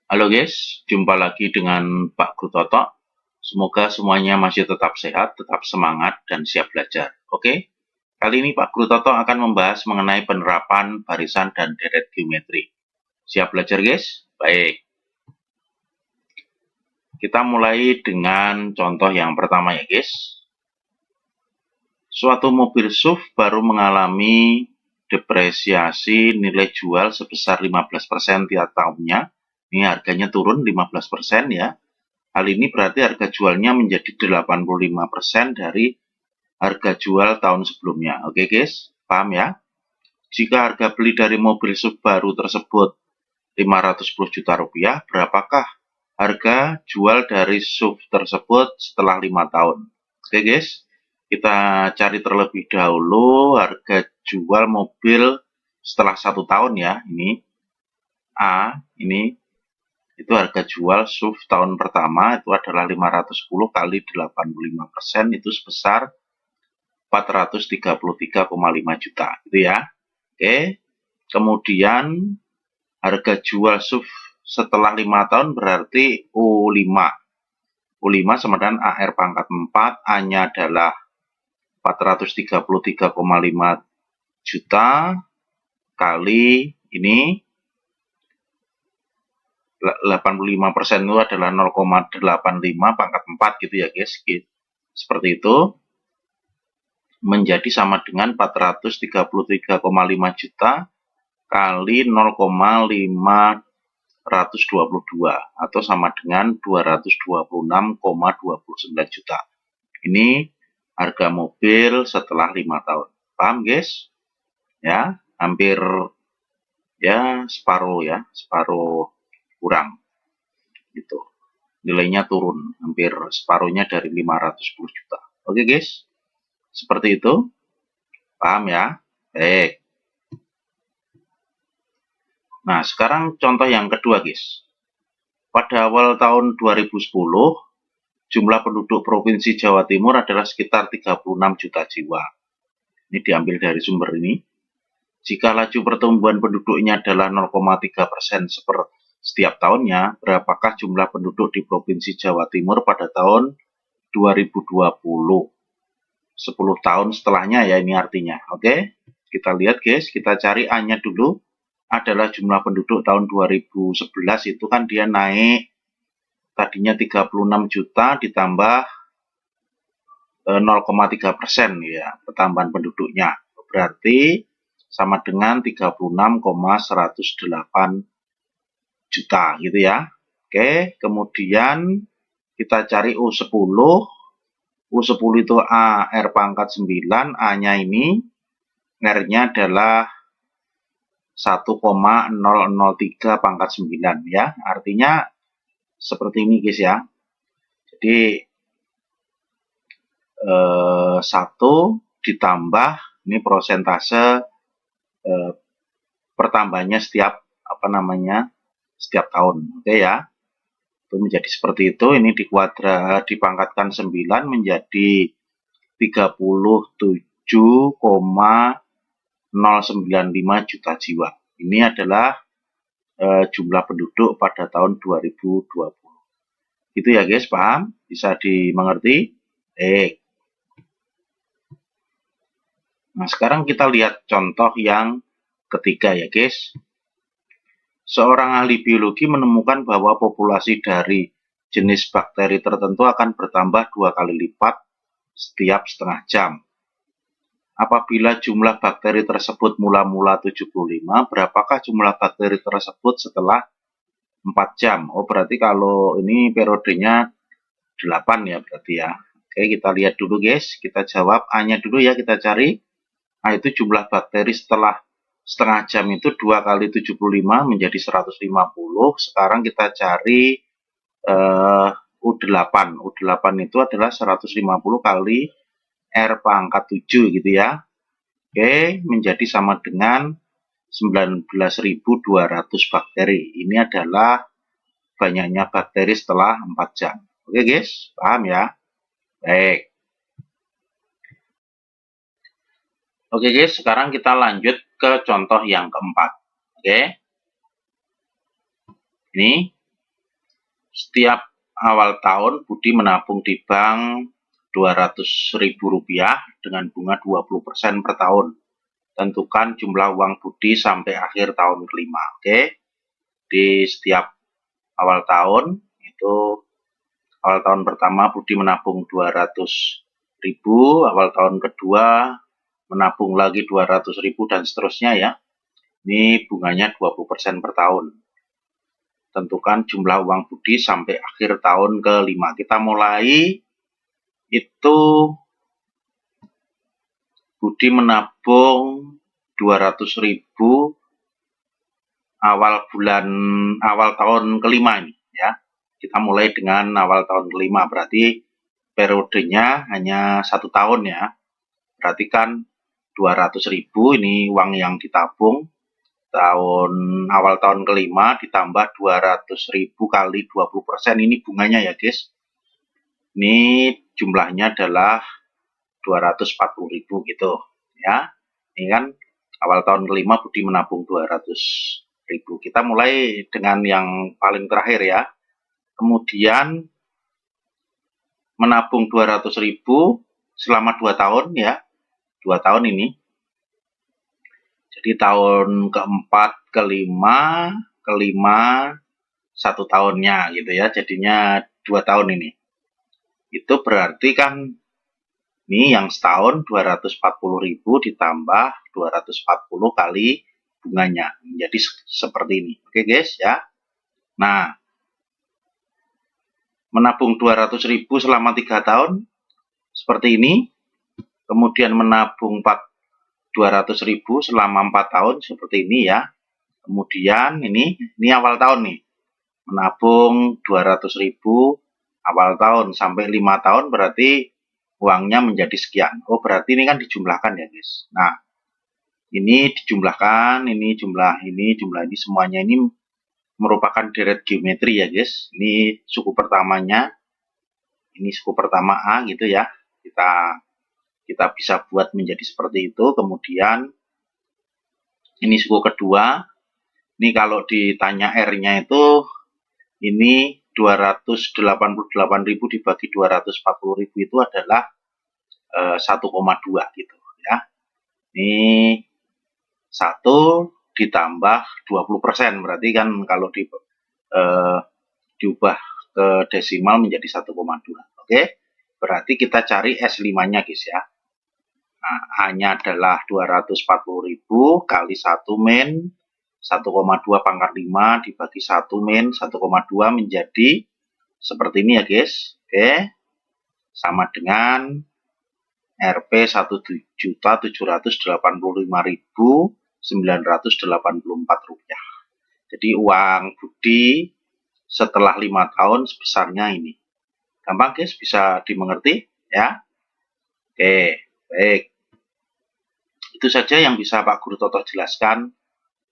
Halo guys, jumpa lagi dengan Pak Guru Toto. Semoga semuanya masih tetap sehat, tetap semangat, dan siap belajar. Oke, kali ini Pak Guru Toto akan membahas mengenai penerapan barisan dan deret geometri. Siap belajar guys? Baik, kita mulai dengan contoh yang pertama ya guys. Suatu mobil SUV baru mengalami depresiasi nilai jual sebesar 15% tiap tahunnya. Ini harganya turun 15% ya. Hal ini berarti harga jualnya menjadi 85% dari harga jual tahun sebelumnya. Oke guys, paham ya? Jika harga beli dari mobil SUV baru tersebut 510 juta rupiah, berapakah harga jual dari SUV tersebut setelah 5 tahun? Oke guys, kita cari terlebih dahulu harga jual mobil setelah 1 tahun ya. Ini A, ini itu harga jual SUV tahun pertama itu adalah 510 kali 85%, itu sebesar 433,5 juta gitu ya. Oke, kemudian harga jual SUV setelah 5 tahun berarti U5. U5 sama dengan AR pangkat 4, A-nya adalah 433,5 juta kali ini 85% itu adalah 0,85 pangkat 4 gitu ya guys. Seperti itu menjadi sama dengan 433,5 juta kali 0,522 atau sama dengan 226,29 juta. Ini harga mobil setelah 5 tahun. Paham guys? Ya, hampir ya separuh kurang gitu. Nilainya turun hampir separuhnya dari 510 juta. Oke guys, seperti itu. Paham ya? Baik. Nah, sekarang contoh yang kedua guys. Pada awal tahun 2010, jumlah penduduk Provinsi Jawa Timur adalah sekitar 36 juta jiwa. Ini diambil dari sumber ini. Jika laju pertumbuhan penduduknya adalah 0,3% setiap tahunnya, berapakah jumlah penduduk di Provinsi Jawa Timur pada tahun 2020? 10 tahun setelahnya ya ini artinya. Oke, kita lihat guys, kita cari A-nya dulu. Adalah jumlah penduduk tahun 2011 itu kan dia naik tadinya 36 juta ditambah 0,3% ya pertambahan penduduknya. Berarti sama dengan 36,108 juta gitu ya. Oke, kemudian kita cari U10. U10 itu A, R pangkat 9, A-nya ini R-nya adalah 1,003 pangkat 9 ya. Artinya seperti ini guys ya. Jadi 1 ditambah ini persentase pertambahannya setiap setiap tahun. Oke ya. Itu menjadi seperti itu. Ini dipangkatkan 9 menjadi 37,095 juta jiwa. Ini adalah jumlah penduduk pada tahun 2020. Itu ya guys, paham? Bisa dimengerti? Nah, sekarang kita lihat contoh yang ketiga ya guys. Seorang ahli biologi menemukan bahwa populasi dari jenis bakteri tertentu akan bertambah 2 kali lipat setiap setengah jam. Apabila jumlah bakteri tersebut mula-mula 75, berapakah jumlah bakteri tersebut setelah 4 jam? Oh, berarti kalau ini periodenya 8 ya berarti ya. Oke, kita lihat dulu guys. Kita jawab A-nya dulu ya, kita cari. Nah, itu jumlah bakteri setelah setengah jam itu 2 kali 75 menjadi 150. Sekarang kita cari U8. U8 itu adalah 150 kali R pangkat 7 gitu ya. Oke, menjadi sama dengan 19.200 bakteri. Ini adalah banyaknya bakteri setelah 4 jam. Oke guys, paham ya? Baik. Oke guys, sekarang kita lanjut ke contoh yang keempat. Oke. Ini setiap awal tahun Budi menabung di bank Rp200.000 dengan bunga 20% per tahun. Tentukan jumlah uang Budi sampai akhir tahun kelima. Oke, di setiap awal tahun itu awal tahun pertama Budi menabung 200.000, awal tahun kedua menabung lagi 200.000 dan seterusnya ya. Ini bunganya 20% per tahun. Tentukan jumlah uang Budi sampai akhir tahun kelima. Kita mulai itu Budi menabung 200.000 awal tahun kelima ini ya. Kita mulai dengan awal tahun kelima, berarti periodenya hanya 1 tahun ya. Berarti kan 200.000 ini uang yang ditabung awal tahun kelima ditambah 200.000 kali 20%, ini bunganya ya guys. Ini jumlahnya adalah 240.000 gitu ya. Ini kan awal tahun kelima Budi menabung 200.000. Kita mulai dengan yang paling terakhir ya. Kemudian menabung 200.000 selama 2 tahun ya. 2 tahun ini. Jadi tahun keempat, kelima, 1 tahunnya gitu ya. Jadinya 2 tahun ini. Itu berarti kan ini yang setahun 240.000 ditambah 240 kali bunganya. Menjadi seperti ini. Oke guys ya. Nah, menabung 200.000 selama 3 tahun seperti ini. Kemudian menabung 200.000 selama 4 tahun seperti ini ya. Kemudian ini awal tahun nih. Menabung 200.000 awal tahun sampai 5 tahun berarti uangnya menjadi sekian. Oh, berarti ini kan dijumlahkan ya guys. Nah, ini dijumlahkan, ini jumlah ini semuanya ini merupakan deret geometri ya guys. Ini suku pertamanya, ini suku pertama A gitu ya. Kita bisa buat menjadi seperti itu. Kemudian ini suku kedua. Ini kalau ditanya R-nya itu ini 288.000 dibagi 240.000 itu adalah 1,2 gitu ya. Ini 1 ditambah 20%, berarti kan kalau diubah ke desimal menjadi 1,2. Oke, berarti kita cari S5-nya guys ya. Nah, A-nya adalah 240.000 kali 1 min 1,2 pangkat 5 dibagi 1 min 1,2 menjadi seperti ini ya guys. Oke, sama dengan Rp 1.785.984 rupiah. Jadi uang Budi setelah 5 tahun sebesarnya ini. Gampang guys, bisa dimengerti ya. Oke, baik. Itu saja yang bisa Pak Guru Toto jelaskan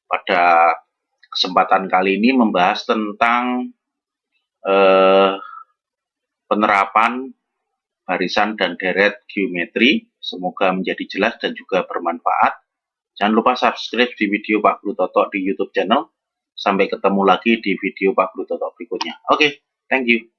pada kesempatan kali ini, membahas tentang penerapan barisan dan deret geometri. Semoga menjadi jelas dan juga bermanfaat. Jangan lupa subscribe di video Pak Guru Toto di YouTube channel. Sampai ketemu lagi di video Pak Guru Toto berikutnya. Oke, thank you.